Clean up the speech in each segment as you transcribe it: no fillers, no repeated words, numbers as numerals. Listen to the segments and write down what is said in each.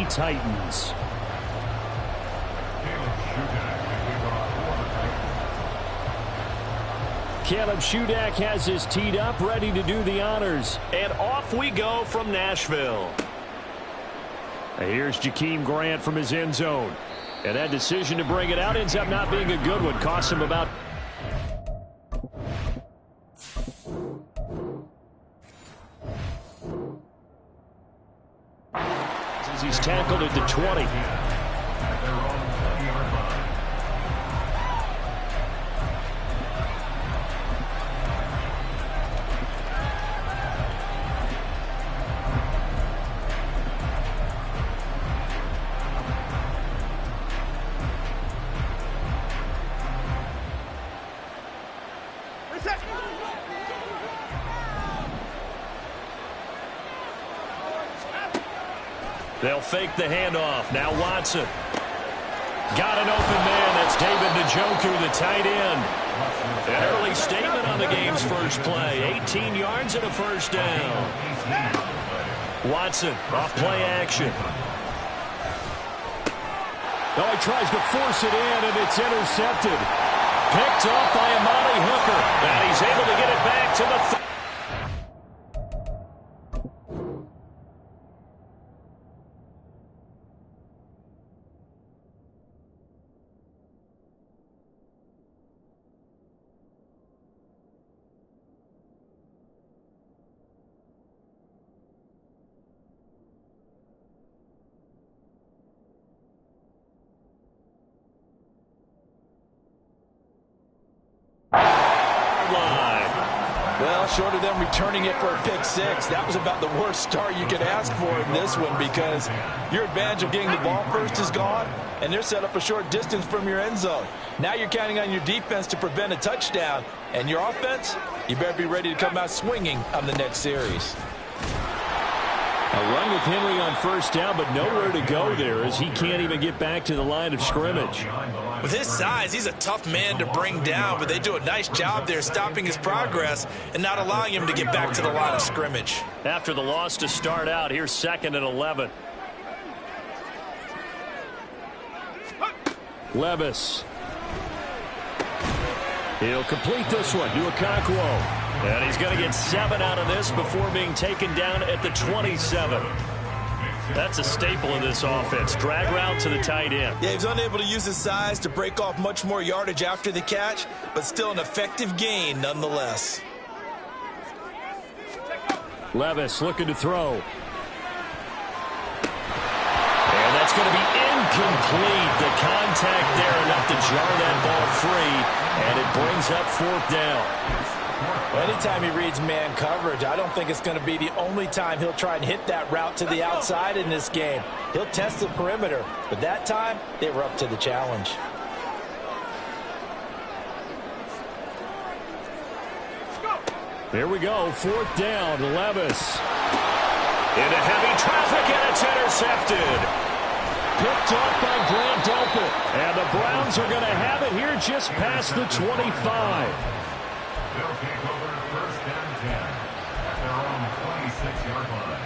Tennessee Titans. Caleb Shudak has his teed up, ready to do the honors. And off we go from Nashville. Here's Jakeem Grant from his end zone. And that decision to bring it out ends up not being a good one. Costs him about... As he's tackled at the 20. They'll fake the handoff. Now Watson. Got an open man. That's David Njoku, the tight end. An early statement on the game's first play. 18 yards and a first down. Watson off play action. Oh, he tries to force it in, and it's intercepted. Picked off by Amani Hooker. And he's able to get it back to the... Well, short of them returning it for a pick six, that was about the worst start you could ask for in this one, because your advantage of getting the ball first is gone, and they're set up a short distance from your end zone. Now you're counting on your defense to prevent a touchdown, and your offense, you better be ready to come out swinging on the next series. A run with Henry on first down, but nowhere to go there as he can't even get back to the line of scrimmage. With his size, he's a tough man to bring down, but they do a nice job there stopping his progress and not allowing him to get back to the line of scrimmage. After the loss to start out, here's 2nd and 11. Levis. He'll complete this one to Okonkwo. And he's going to get 7 out of this before being taken down at the 27. That's a staple of this offense. Drag route to the tight end. Yeah, he's unable to use his size to break off much more yardage after the catch, but still an effective gain nonetheless. Levis looking to throw. And that's going to be incomplete. The contact there enough to jar that ball free, and it brings up 4th down. Anytime he reads man coverage, I don't think it's going to be the only time he'll try and hit that route to the outside in this game. He'll test the perimeter, but that time they were up to the challenge. Here we go, 4th down, Levis. Into heavy traffic, and it's intercepted. Picked off by Grant Delpit. And the Browns are going to have it here just past the 25. They'll take over 1st and 10 at their own 26-yard line.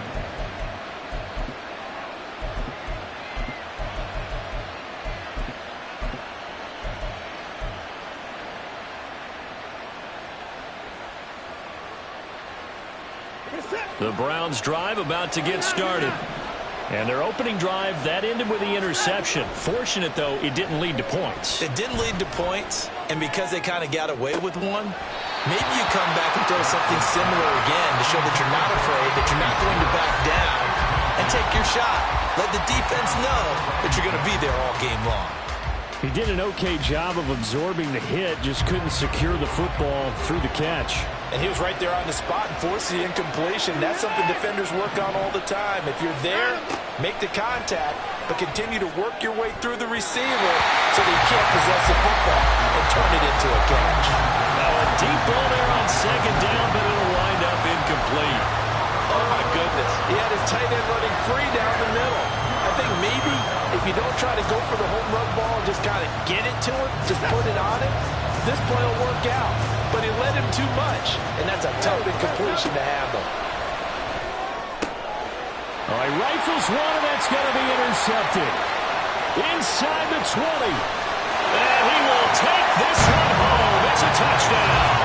The Browns drive about to get started. And their opening drive, that ended with the interception. Fortunate, though, it didn't lead to points. It didn't lead to points, and because they kind of got away with one, maybe you come back and throw something similar again to show that you're not afraid, that you're not going to back down, and take your shot. Let the defense know that you're going to be there all game long. He did an okay job of absorbing the hit, just couldn't secure the football through the catch. And he was right there on the spot and forced the incompletion. That's something defenders work on all the time. If you're there, make the contact, but continue to work your way through the receiver so that you can't possess the football and turn it into a catch. Now a deep ball there on 2nd down, but it'll wind up incomplete. Oh, my goodness. He had his tight end running free down the middle. I think maybe if you don't try to go for the home run ball and just kind of get it to him, just put it on him, this play will work out. But he led him too much, and that's a tough incompletion to handle. All right, rifles one, and that's going to be intercepted. intercepted. Inside the 20. And he will take this one home. It's a touchdown.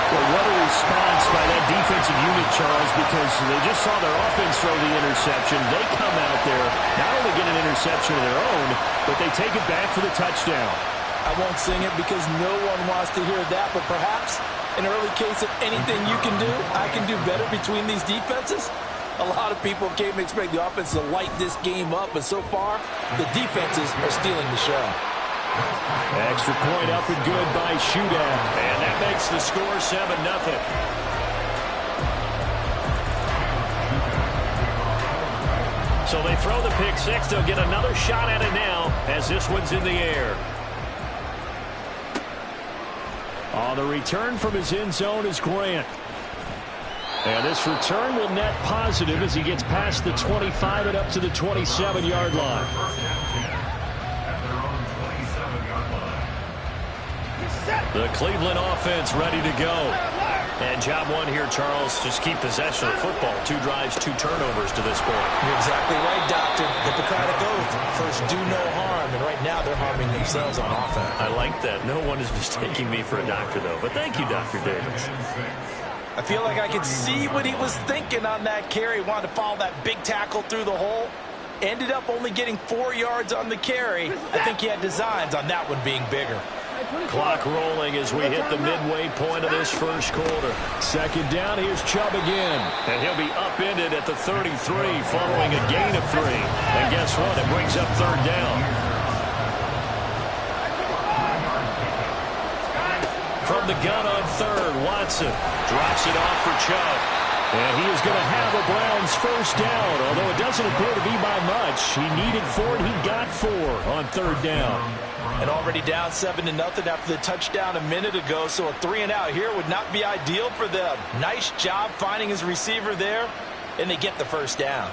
Well, what a response by that defensive unit, Charles, because they just saw their offense throw the interception. They come out there, not only get an interception of their own, but they take it back for the touchdown. I won't sing it because no one wants to hear that, but perhaps an early case of anything you can do, I can do better between these defenses. A lot of people came to expect the offense to light this game up, but so far, the defenses are stealing the show. Extra point up and good by Shootout. And that makes the score 7-0. So they throw the pick six. They'll get another shot at it now as this one's in the air. On the return from his end zone is Grant. And this return will net positive as he gets past the 25 and up to the 27-yard line. The Cleveland offense ready to go. And job one here, Charles, just keep possession of football. 2 drives, 2 turnovers to this point. You're exactly right, Doctor. Hippocratic oath. First, do no harm. And right now, they're harming themselves on offense. I like that. No one is mistaking me for a doctor, though. But thank you, Dr. Davis. I feel like I could see what he was thinking on that carry. Wanted to follow that big tackle through the hole. Ended up only getting 4 yards on the carry. I think he had designs on that one being bigger. Clock rolling as we hit the midway point of this first quarter. Second down, here's Chubb again. And he'll be upended at the 33 following a gain of 3. And guess what? It brings up third down. From the gun on third, Watson drops it off for Chubb. And he is going to have the Browns first down, although it doesn't appear to be by much. He needed 4, and he got 4 on third down. And already down 7-0 after the touchdown a minute ago, so a 3-and-out here would not be ideal for them. Nice job finding his receiver there, and they get the first down.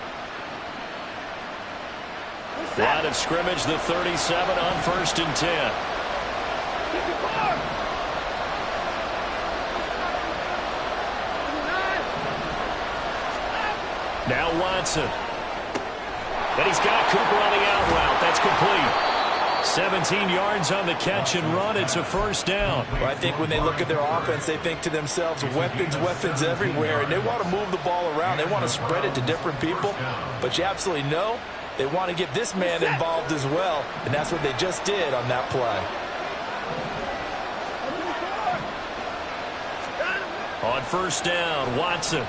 Line of scrimmage, the 37 on 1st and 10. Now Watson. And he's got Cooper on the out route. That's complete. 17 yards on the catch and run. It's a first down. Well, I think when they look at their offense, they think to themselves, weapons, weapons everywhere. And they want to move the ball around. They want to spread it to different people. But you absolutely know they want to get this man involved as well. And that's what they just did on that play. On first down, Watson.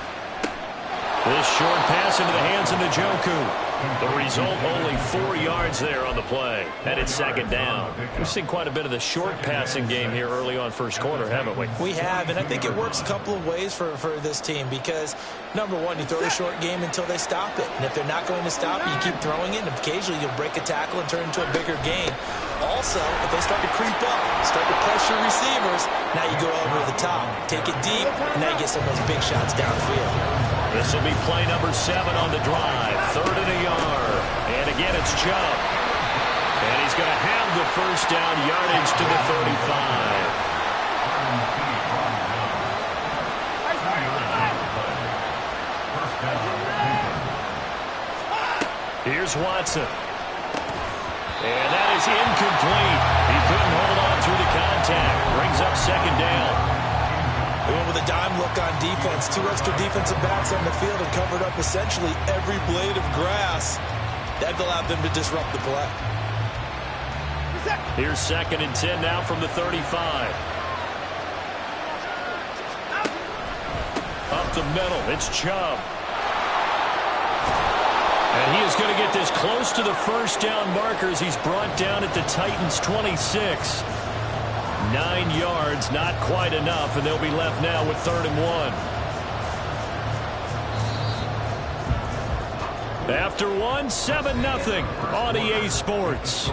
This short pass into the hands of Njoku. The result, only 4 yards there on the play. And it's second down. We've seen quite a bit of the short passing game here early on first quarter, haven't we? We have, and I think it works a couple of ways for this team because, number one, you throw the short game until they stop it. And if they're not going to stop it, you keep throwing it, and occasionally you'll break a tackle and turn it into a bigger game. Also, if they start to creep up, start to pressure receivers, now you go over the top. Take it deep, and now you get some of those big shots downfield. This will be play number 7 on the drive. 3rd and a yard. And again, it's Chubb. And he's going to have the first down yardage to the 35. Here's Watson. And that is incomplete. He couldn't hold on through the contact. Brings up second down. They went with a dime look on defense. 2 extra defensive backs on the field and covered up essentially every blade of grass. That allowed them to disrupt the play. Here's 2nd and 10 now from the 35. Up the middle, it's Chubb. And he is going to get this close to the first down markers. He's brought down at the Titans' 26. 9 yards, not quite enough, and they'll be left now with 3rd and 1. After 1, 7-0 on EA Sports.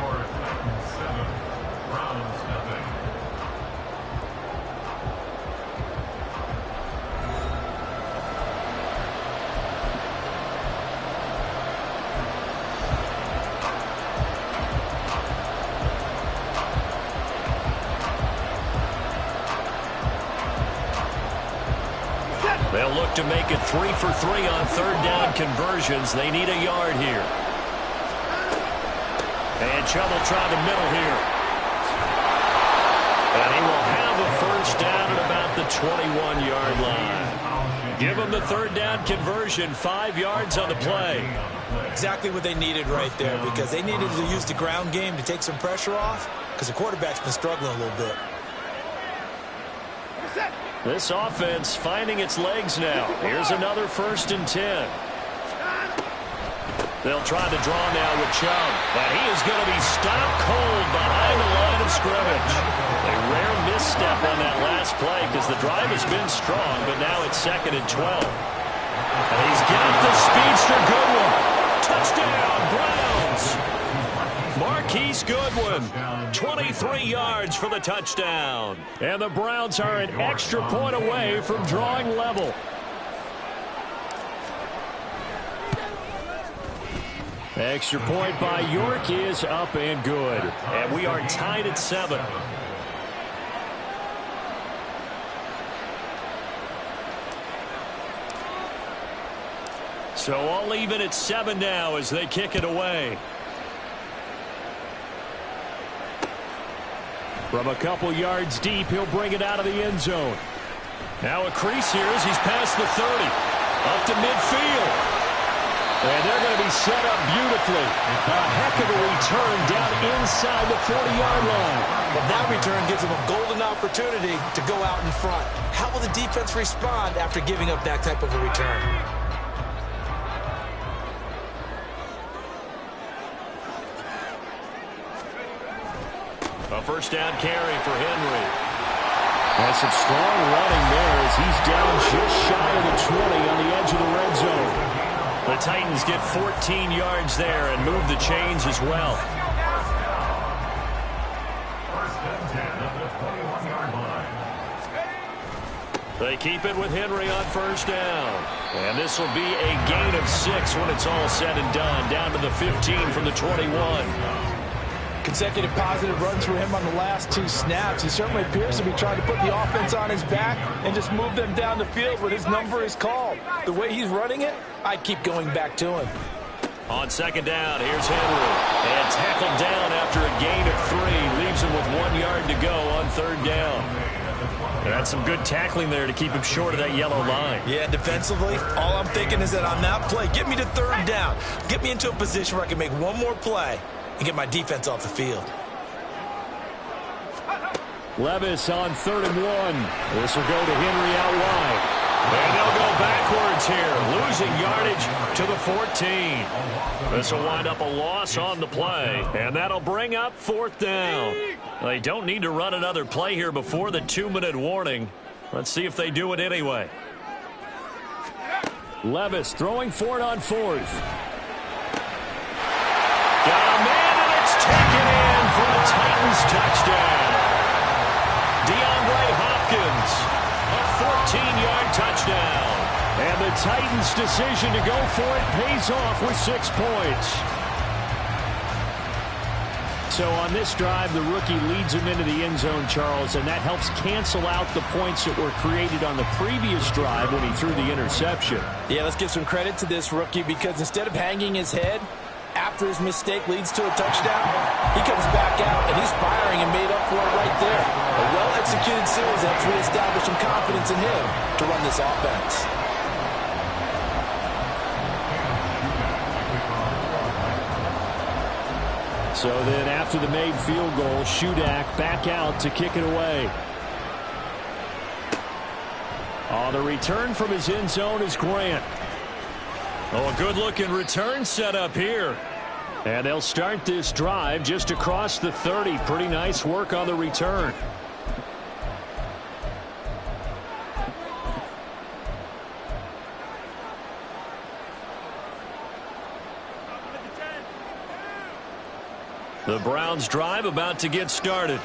They'll look to make it 3 for 3 on 3rd down conversions. They need a yard here. And Chubb will try the middle here. And he will have a first down at about the 21-yard line. Give him the third down conversion, 5 yards on the play. Exactly what they needed right there, because they needed to use the ground game to take some pressure off, because the quarterback's been struggling a little bit. This offense finding its legs now. Here's another 1st and 10. They'll try to draw now with Chubb. And he is going to be stopped cold behind the line of scrimmage. A rare misstep on that last play because the drive has been strong, but now it's 2nd and 12. And he's got the speedster Goodwin. Touchdown, Browns. Marquise Goodwin, 23 yards for the touchdown. And the Browns are an extra point away from drawing level. Extra point by York is up and good. And we are tied at 7. So all even at 7 now as they kick it away. From a couple yards deep, he'll bring it out of the end zone. Now a crease here as he's past the 30. Up to midfield. And they're going to be set up beautifully. A heck of a return down inside the 40-yard line. But that return gives them a golden opportunity to go out in front. How will the defense respond after giving up that type of a return? A first down carry for Henry. And some strong running there as he's down just shy of the 20 on the edge of the red zone. The Titans get 14 yards there and move the chains as well. First and 10 at the 21-yard line. They keep it with Henry on first down. And this will be a gain of 6 when it's all said and done. Down to the 15 from the 21. Consecutive positive runs for him on the last 2 snaps. He certainly appears to be trying to put the offense on his back and just move them down the field when his number is called. The way he's running it, I'd keep going back to him. On second down, here's Henry. And tackled down after a gain of 3. Leaves him with 1 yard to go on third down. That's some good tackling there to keep him short of that yellow line. Yeah, defensively, all I'm thinking is that on that play, get me to third down. Get me into a position where I can make one more play and get my defense off the field. Levis on 3rd and 1. This will go to Henry out wide. And they'll go backwards here, losing yardage to the 14. This will wind up a loss on the play, and that'll bring up 4th down. They don't need to run another play here before the 2-minute warning. Let's see if they do it anyway. Levis throwing for it on 4th. Got a man, and it's taken in for a Titans touchdown. DeAndre Hopkins, a 14-yard touchdown. And the Titans' decision to go for it pays off with 6 points. So on this drive, the rookie leads him into the end zone, Charles, and that helps cancel out the points that were created on the previous drive when he threw the interception. Yeah, let's give some credit to this rookie because instead of hanging his head after his mistake leads to a touchdown, he comes back out and he's firing and made up for it right there. A well-executed series helps reestablish some confidence in him to run this offense. So then after the made field goal, Shudak back out to kick it away. On the return from his end zone is Grant. Oh, a good-looking return set up here. And they'll start this drive just across the 30. Pretty nice work on the return. The Browns drive about to get started.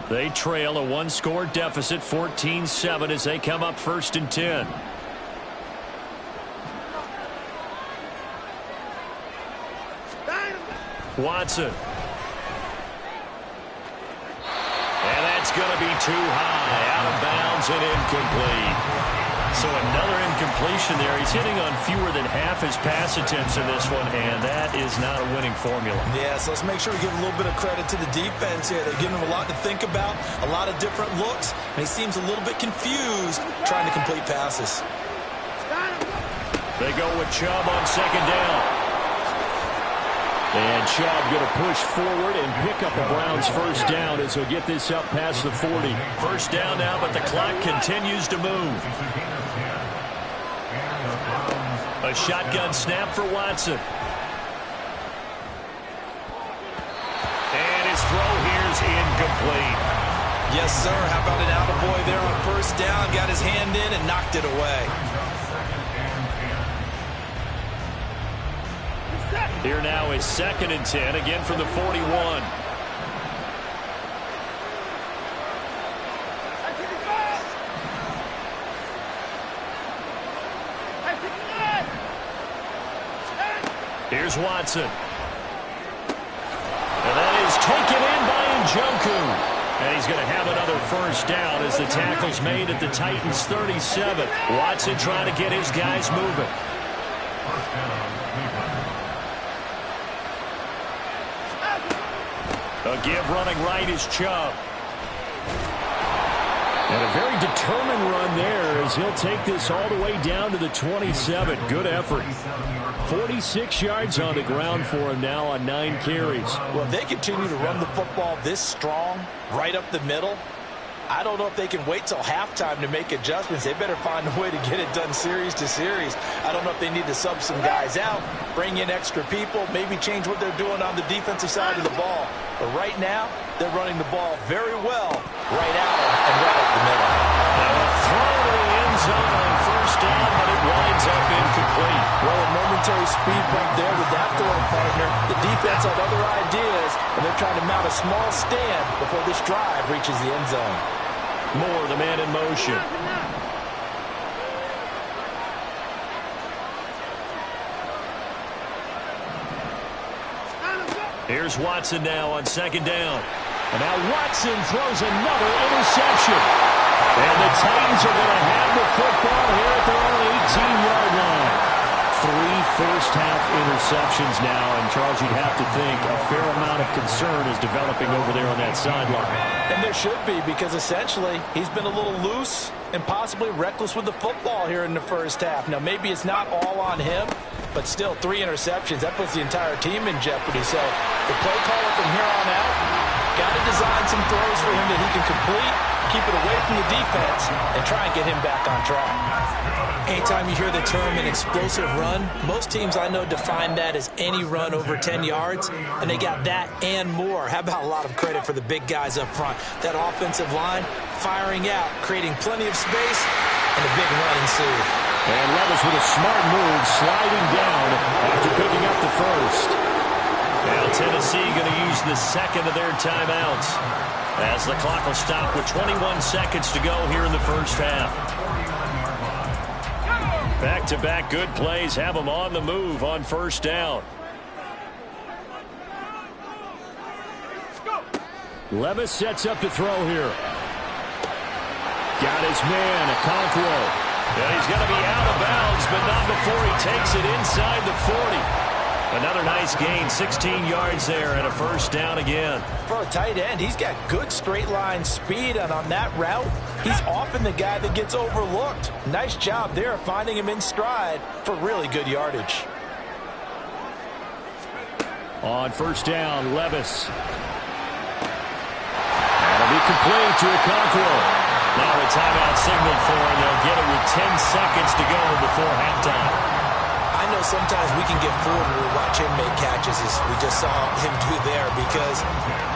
They trail a 1-score deficit, 14-7, as they come up 1st and 10. Watson. And that's going to be too high. Out of bounds and incomplete. So another incompletion there. He's hitting on fewer than half his pass attempts in this one, and that is not a winning formula. Yeah, so let's make sure we give a little bit of credit to the defense here. They're giving him a lot to think about, a lot of different looks, and he seems a little bit confused trying to complete passes. They go with Chubb on second down. And Chubb going to push forward and pick up a Browns first down as he'll get this up past the 40. First down now, but the clock continues to move. A shotgun snap for Watson. And his throw here's incomplete. Yes, sir. How about an attaboy there on first down? Got his hand in and knocked it away. Here now is 2nd and 10, again from the 41. Here's Watson. And that is taken in by Njoku. And he's going to have another first down as the tackle's made at the Titans' 37. Watson trying to get his guys moving. A give running right is Chubb. And a very determined run there as he'll take this all the way down to the 27. Good effort. 46 yards on the ground for him now on 9 carries. Well, if they continue to run the football this strong, right up the middle, I don't know if they can wait till halftime to make adjustments. They better find a way to get it done series to series. I don't know if they need to sub some guys out, bring in extra people, maybe change what they're doing on the defensive side of the ball. But right now, they're running the ball very well right out and right up the middle. Now a throw to the end zone on first down, but it winds up incomplete. Well, a momentary speed bump there with that throwing partner. The defense had other ideas, and they're trying to mount a small stand before this drive reaches the end zone. Moore, the man in motion. Here's Watson now on second down. And now Watson throws another interception. And the Titans are going to have the football here at their own 18-yard line. 3 first-half interceptions now. And, Charles, you'd have to think a fair amount of concern is developing over there on that sideline. And there should be, because essentially he's been a little loose and possibly reckless with the football here in the first half. Now, maybe it's not all on him, but still 3 interceptions. That puts the entire team in jeopardy. So the play caller from here on out got to design some throws for him that he can complete, keep it away from the defense, and try and get him back on track. Anytime you hear the term an explosive run, most teams I know define that as any run over 10 yards, and they got that and more. How about a lot of credit for the big guys up front? That offensive line firing out, creating plenty of space, and a big run ensued. And Levis with a smart move, sliding down after picking up the first. Now Tennessee going to use the second of their timeouts as the clock will stop with 21 seconds to go here in the first half. Back-to-back good plays have them on the move on first down. Levis sets up to throw here. Got his man, Okonkwo. And he's going to be out of bounds, but not before he takes it inside the 40. Another nice gain, 16 yards there, and a first down again. For a tight end, he's got good straight-line speed, and on that route, he's often the guy that gets overlooked. Nice job there finding him in stride for really good yardage. On first down, Levis. That'll be complete to Okonkwo. Now a timeout signal for him. They'll get it with 10 seconds to go before halftime. I know sometimes we can get fooled when we watch him make catches, as we just saw him do there, because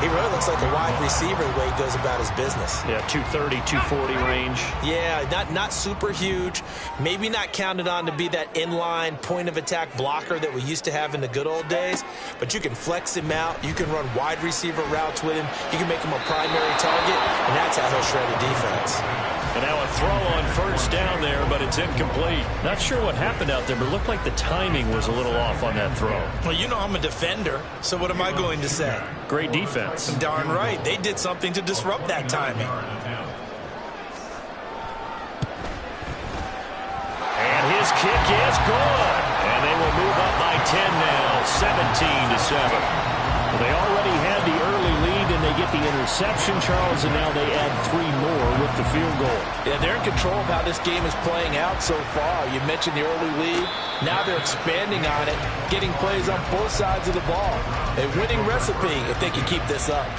he really looks like a wide receiver the way he goes about his business. Yeah, 230, 240 range. Yeah, not super huge. Maybe not counted on to be that inline point-of-attack blocker that we used to have in the good old days, but you can flex him out. You can run wide receiver routes with him. You can make him a primary target, and that's how he'll shred a defense. And now a throw on first down there, but it's incomplete. Not sure what happened out there, but it looked like the timing was a little off on that throw. Well, you know I'm a defender, so what am I going to say? Great defense. Darn right. They did something to disrupt that timing. 17-7. Well, they already had the early lead, and they get the interception, Charles, and now they add 3 more with the field goal. Yeah, they're in control of how this game is playing out so far. You mentioned the early lead. Now they're expanding on it, getting plays on both sides of the ball. A winning recipe if they can keep this up.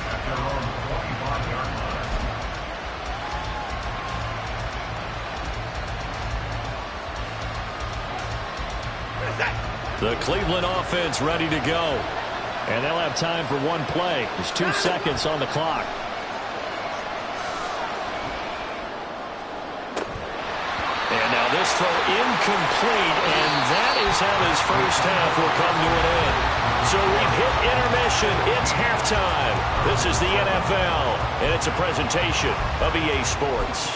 The Cleveland offense ready to go. And they'll have time for one play. There's 2 seconds on the clock. And now this throw incomplete, and that is how this first half will come to an end. So we've hit intermission. It's halftime. This is the NFL, and it's a presentation of EA Sports.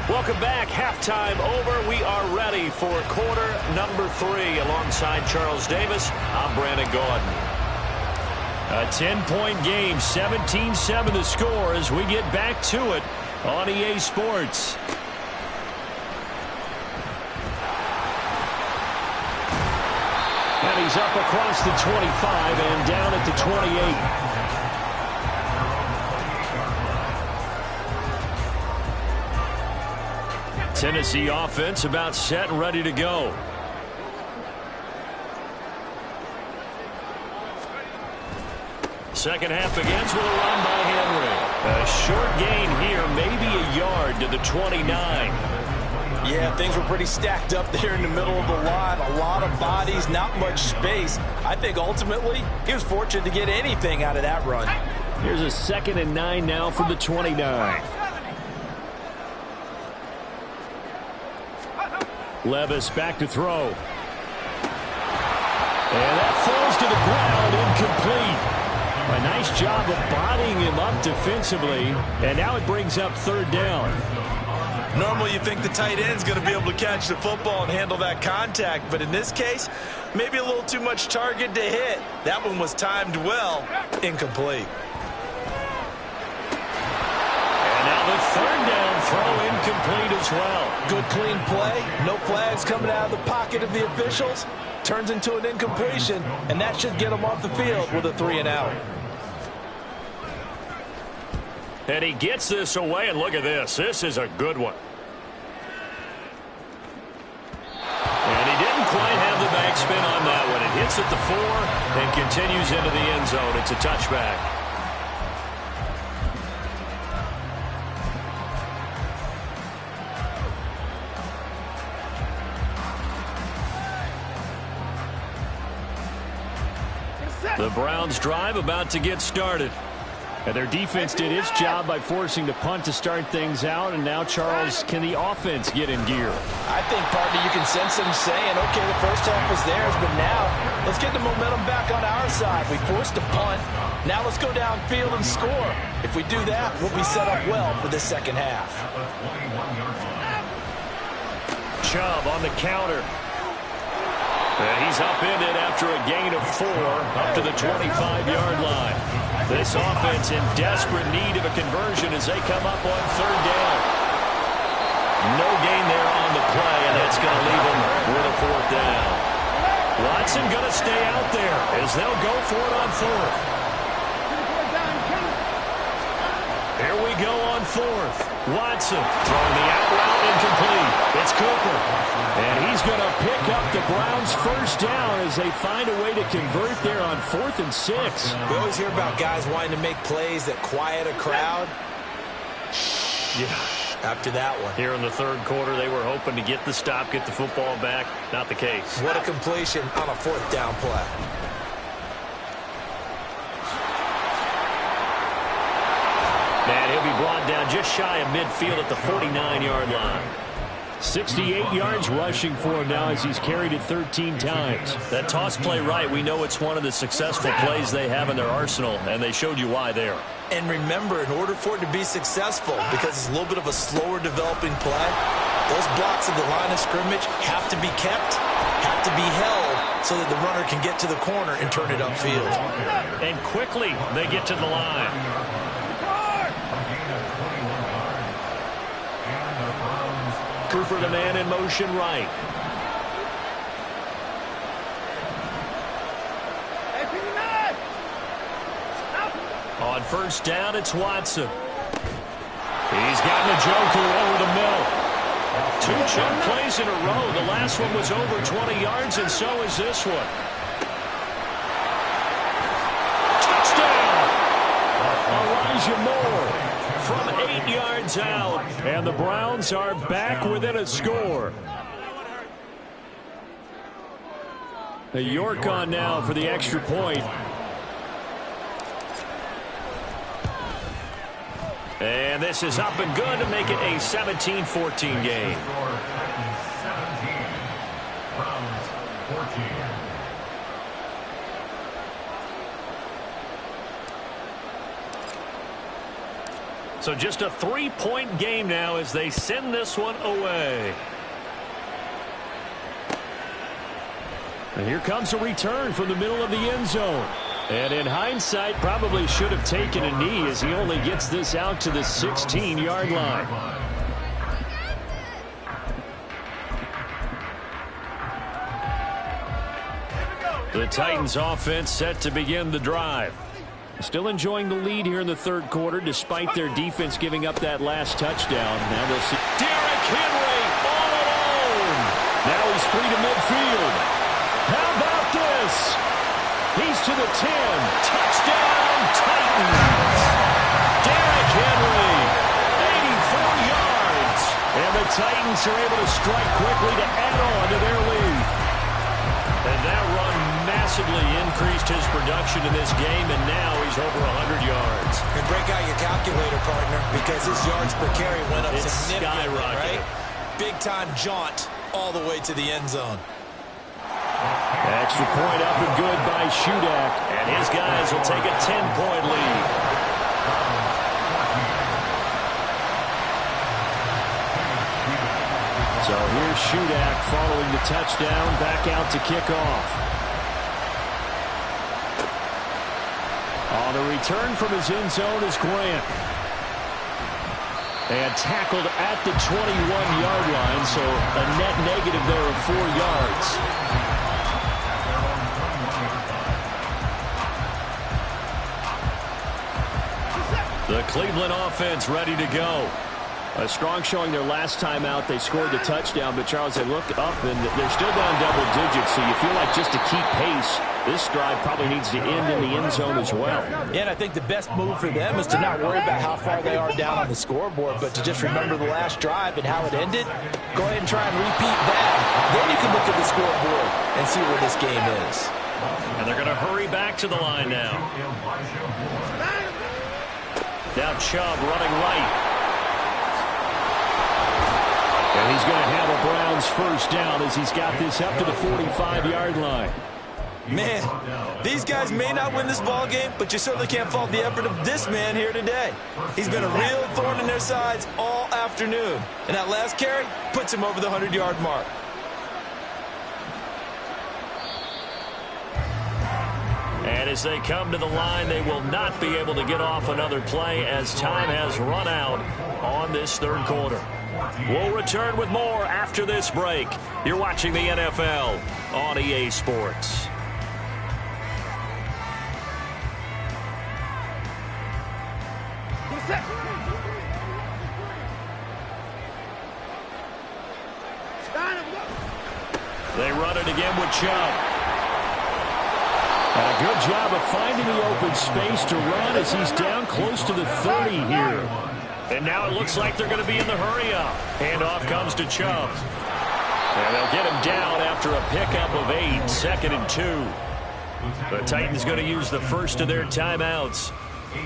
Welcome back. Halftime over. We are ready for quarter number 3. Alongside Charles Davis, I'm Brandon Gaudin. A 10-point game, 17-7 the score as we get back to it on EA Sports. And he's up across the 25 and down at the 28. Tennessee offense about set and ready to go. Second half begins with a run by Henry. A short gain here, maybe a yard to the 29. Yeah, things were pretty stacked up there in the middle of the line. A lot of bodies, not much space. I think ultimately he was fortunate to get anything out of that run. Here's a 2nd and 9 now from the 29. Levis back to throw. And that falls to the ground, incomplete. A nice job of bodying him up defensively, and now it brings up 3rd down. Normally you think the tight end's going to be able to catch the football and handle that contact, but in this case, maybe a little too much target to hit. That one was timed well, incomplete. And now the 3rd down throw incomplete as well. Good clean play, no flags coming out of the pocket of the officials. Turns into an incompletion, and that should get him off the field with a 3 and out. And he gets this away, and look at this. This is a good one. And he didn't quite have the backspin on that one. It hits at the 4 and continues into the end zone. It's a touchback. The Browns drive about to get started. And their defense did its job by forcing the punt to start things out. And now, Charles, can the offense get in gear? I think, partner, you can sense them saying, okay, the first half was theirs, but now let's get the momentum back on our side. We forced a punt. Now let's go downfield and score. If we do that, we'll be set up well for the second half. Chubb on the counter. And he's upended after a gain of 4 up to the 25-yard line. This offense in desperate need of a conversion as they come up on 3rd down. No gain there on the play, and that's going to leave them with a 4th down. Watson going to stay out there as they'll go for it on 4th. Here we go on 4th. Watson throwing the out route incomplete. It's Cooper. And he's going to pick up the Browns' first down as they find a way to convert there on 4th and 6. We always hear about guys wanting to make plays that quiet a crowd. Yeah. After that one. Here in the 3rd quarter, they were hoping to get the stop, get the football back. Not the case. What a completion on a 4th down play. And he'll be brought down just shy of midfield at the 49-yard line. 68 yards rushing for him now as he's carried it 13 times. That toss play right, we know it's one of the successful plays they have in their arsenal, and they showed you why there. And remember, in order for it to be successful, because it's a little bit of a slower developing play, those blocks at the line of scrimmage have to be kept, have to be held, so that the runner can get to the corner and turn it upfield. And quickly they get to the line. looking for the man in motion right. On first down, it's Watson. He's got Njoku over the middle. 2 chunk plays in a row. The last one was over 20 yards, and so is this one. Touchdown! Elijah Moore from 8 yards out. And the Browns are back within a score. York on now for the extra point. And this is up and good to make it a 17-14 game. So just a 3-point game now as they send this one away. And here comes a return from the middle of the end zone. And in hindsight, probably should have taken a knee as he only gets this out to the 16-yard line. The Titans offense set to begin the drive. Still enjoying the lead here in the third quarter despite their defense giving up that last touchdown. Now they'll see Derrick Henry all alone. Now he's free to midfield. How about this? He's to the 10. Touchdown, Titans. Derrick Henry, 84 yards. And the Titans are able to strike quickly to add on to their lead. And that run massively increased his production in this game, and now he's over 100 yards. And break out your calculator, partner, because his yards per carry went up significantly, right? Big-time jaunt all the way to the end zone. Extra point up and good by Shudak. And his guys will take a 10-point lead. So here's Shudak following the touchdown, back out to kick off. On the return from his end zone is Grant. And tackled at the 21-yard line, so a net negative there of 4 yards. The Cleveland offense ready to go. A strong showing their last time out. They scored the touchdown, but Charles, they look up and they're still down double digits, so you feel like just to keep pace, this drive probably needs to end in the end zone as well. Yeah, and I think the best move for them is to not worry about how far they are down on the scoreboard, but to just remember the last drive and how it ended. Go ahead and try and repeat that. Then you can look at the scoreboard and see where this game is. And they're going to hurry back to the line now. Now Chubb running right. And he's going to have a Browns first down as he's got this up to the 45-yard line. Man, these guys may not win this ball game, but you certainly can't fault the effort of this man here today. He's been a real thorn in their sides all afternoon. And that last carry puts him over the 100-yard mark. And as they come to the line, they will not be able to get off another play as time has run out on this third quarter. We'll return with more after this break. You're watching the NFL on EA Sports. They run it again with Chubb. And a good job of finding the open space to run as he's down close to the 30 here. And now it looks like they're going to be in the hurry-up. Handoff comes to Chubb. And they'll get him down after a pickup of 8, 2nd and 2. The Titans going to use the first of their timeouts.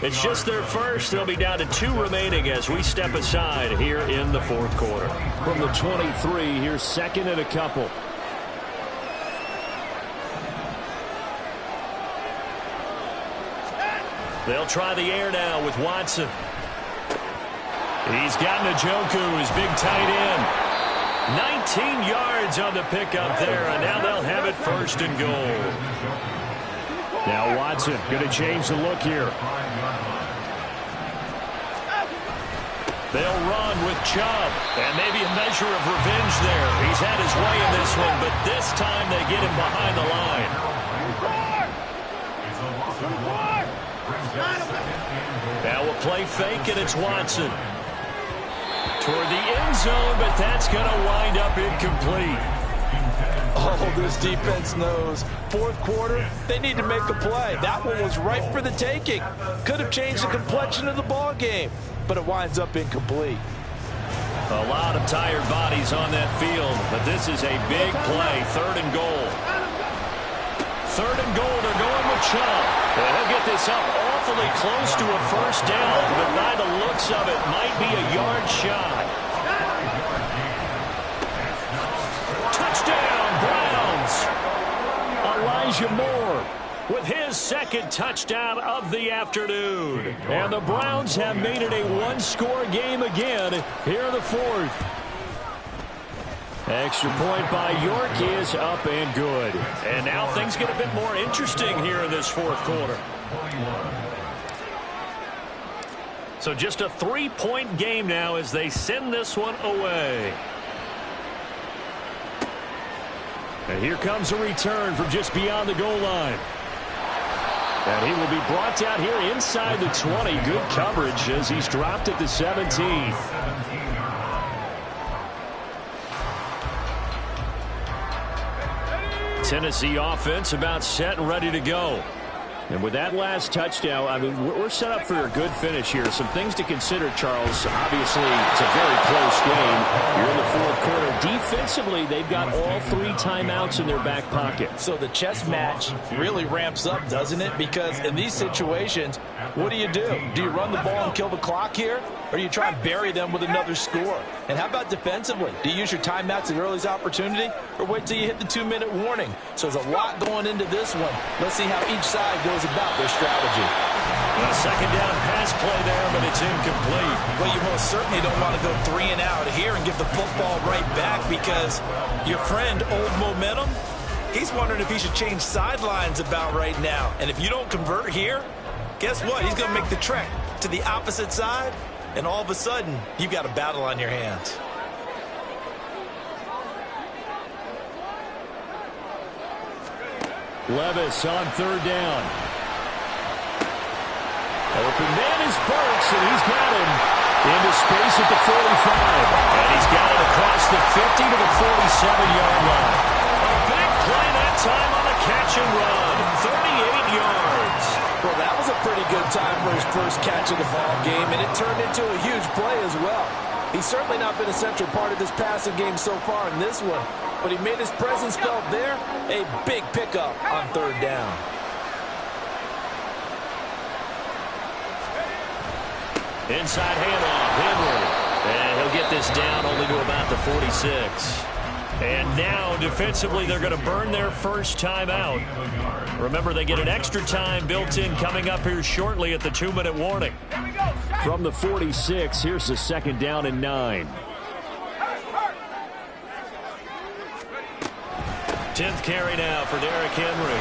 It's just their first. They'll be down to 2 remaining as we step aside here in the fourth quarter. From the 23, here's 2nd and a couple. They'll try the air now with Watson. He's got Njoku, his big tight end. 19 yards on the pickup there, and now they'll have it 1st and goal. Now Watson going to change the look here. They'll run with Chubb, and maybe a measure of revenge there. He's had his way in this one, but this time they get him behind the line. Now a play fake, and it's Watson. Toward the end zone, but that's going to wind up incomplete. Oh, this defense knows. Fourth quarter, they need to make a play. That one was ripe for the taking. Could have changed the complexion of the ball game, but it winds up incomplete. A lot of tired bodies on that field, but this is a big play. 3rd and goal. 3rd and goal, they're going with Chubb. And he'll get this up awfully close to a first down, but by the looks of it, might be a yard shot. Touchdown, Browns. Elijah Moore with his 2nd touchdown of the afternoon. And the Browns have made it a one-score game again here in the 4th. Extra point by York is up and good. And now things get a bit more interesting here in this 4th quarter. So just a 3-point game now as they send this one away. And here comes a return from just beyond the goal line. And he will be brought down here inside the 20. Good coverage as he's dropped at the 17. Tennessee offense about set and ready to go. And with that last touchdown, I mean, we're set up for a good finish here. Some things to consider, Charles. Obviously, it's a very close game. You're in the 4th quarter. Defensively, they've got all 3 timeouts in their back pocket. So the chess match really ramps up, doesn't it? Because in these situations, what do? Do you run the ball and kill the clock here? Or do you try and bury them with another score? And how about defensively? Do you use your timeouts at earliest opportunity? Or wait till you hit the 2-minute warning? So there's a lot going into this one. Let's see how each side goes about their strategy. A 2nd down pass play there, but it's incomplete. Well, you most certainly don't want to go 3 and out here and give the football right back because your friend, Old Momentum, he's wondering if he should change sidelines about right now. And if you don't convert here, guess what? He's going to make the trek to the opposite side, and all of a sudden, you've got a battle on your hands. Levis on 3rd down. Open man is Burks, and he's got him into space at the 45. And he's got it across the 50 to the 47-yard line. A big play that time on the catch and run. 38 yards. Well, that was a pretty good time for his first catch of the ball game, and it turned into a huge play as well. He's certainly not been a central part of this passing game so far in this one, but he made his presence felt there. A big pickup on 3rd down. Inside handoff, Henry. And he'll get this down only to about the 46. And now, defensively, they're going to burn their first time out. Remember, they get an extra time built in coming up here shortly at the 2-minute warning. From the 46, here's the 2nd down and 9. 10th carry now for Derrick Henry.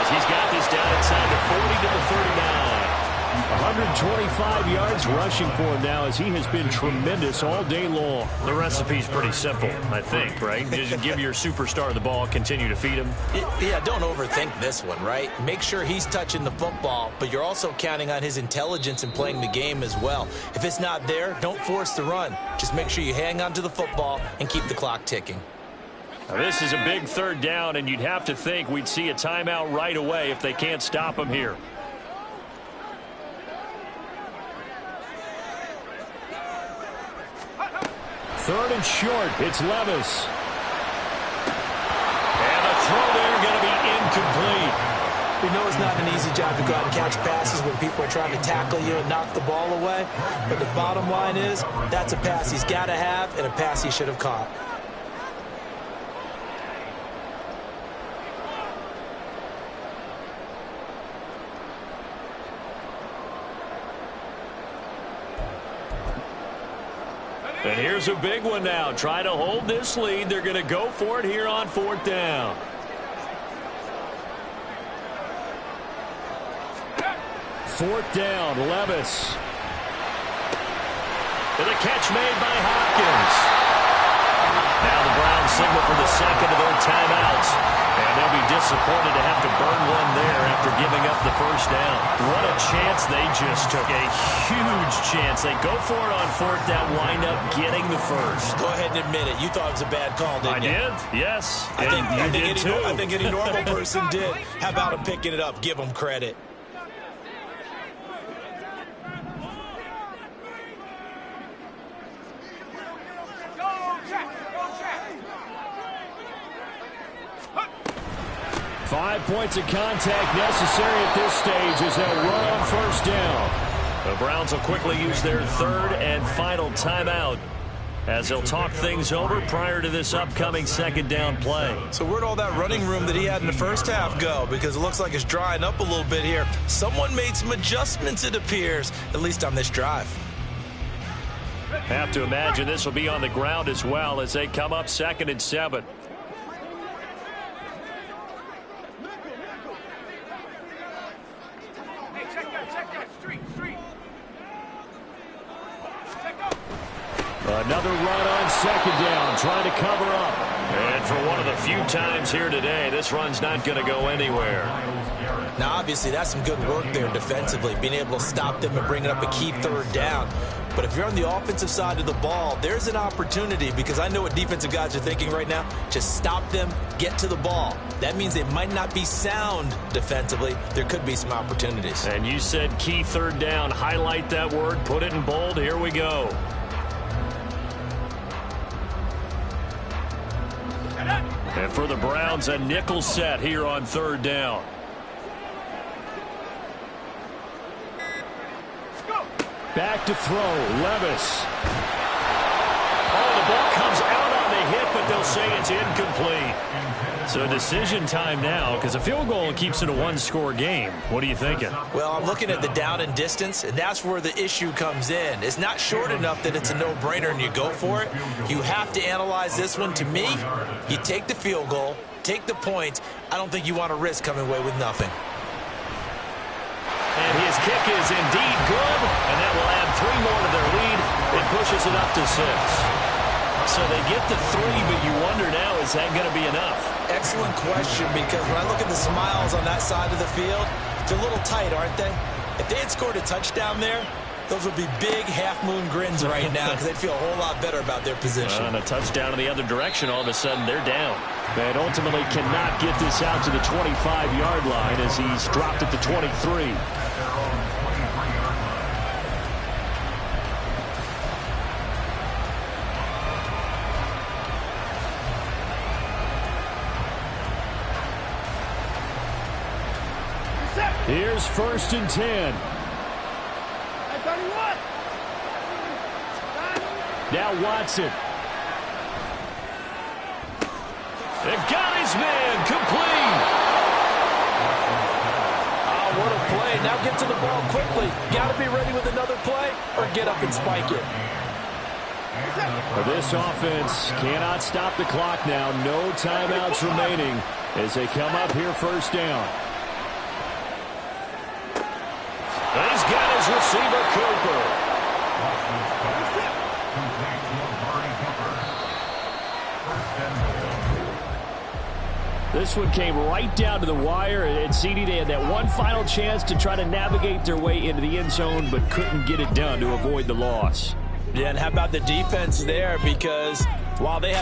As he's got this down inside the 40 to the 39. 125 yards rushing for him now as he has been tremendous all day long. The recipe's pretty simple, I think, right? Just give your superstar the ball, continue to feed him. Yeah, don't overthink this one, right? Make sure he's touching the football, but you're also counting on his intelligence in playing the game as well. If it's not there, don't force the run. Just make sure you hang on to the football and keep the clock ticking. Now, this is a big 3rd down, and you'd have to think we'd see a timeout right away if they can't stop him here. Third and short, it's Levis. And the throw there going to be incomplete. We know it's not an easy job to go out and catch passes when people are trying to tackle you and knock the ball away. But the bottom line is, that's a pass he's got to have and a pass he should have caught. And here's a big one now. Try to hold this lead. They're going to go for it here on 4th down. Fourth down, Levis. And the catch made by Hopkins. Now the Browns signal for the second of their timeouts. And they'll be disappointed to have to burn one there after giving up the first down. What a chance they just took. A huge chance. They go for it on fourth down, wind up getting the first. Go ahead and admit it. You thought it was a bad call, didn't you? I did, yes. I think any normal too. person did. How about him picking it up? Give him credit. Five points of contact necessary at this stage as they'll run on first down. The Browns will quickly use their third and final timeout as they'll talk things over prior to this upcoming second down play. So where'd all that running room that he had in the first half go? Because it looks like it's drying up a little bit here. Someone made some adjustments, it appears, at least on this drive. Have to imagine this will be on the ground as well as they come up 2nd and 7. Another run on second down, trying to cover up. And for one of the few times here today, this run's not going to go anywhere. Now, obviously, that's some good work there defensively, being able to stop them and bringing up a key third down. But if you're on the offensive side of the ball, there's an opportunity, because I know what defensive guys are thinking right now. Just stop them, get to the ball. That means they might not be sound defensively. There could be some opportunities. And you said key third down. Highlight that word, put it in bold. Here we go. And for the Browns, a nickel set here on third down. Back to throw, Levis. Oh, the ball comes out on the hit, but they'll say it's incomplete. So decision time now, because a field goal keeps it a one-score game. What are you thinking? Well, I'm looking at the down and distance, and that's where the issue comes in. It's not short enough that it's a no-brainer and you go for it. You have to analyze this one. To me, you take the field goal, take the points. I don't think you want to risk coming away with nothing. And his kick is indeed good, and that will add 3 more to their lead. It pushes it up to 6. So they get the 3, but you wonder now, is that going to be enough? Excellent question, because when I look at the smiles on that side of the field, they're a little tight, aren't they? If they had scored a touchdown there, those would be big half-moon grins right now, because they'd feel a whole lot better about their position. And a touchdown in the other direction, all of a sudden they're down. And ultimately cannot get this out to the 25-yard line as he's dropped at the 23. Here's 1st and 10. Now Watson. They've got his man complete. Oh, what a play. Now get to the ball quickly. Got to be ready with another play or get up and spike it. This offense cannot stop the clock now. No timeouts remaining as they come up here 1st down. He's got his receiver, Cooper. This one came right down to the wire, and CD, they had that one final chance to try to navigate their way into the end zone, but couldn't get it done to avoid the loss. Yeah, and how about the defense there? Because while they had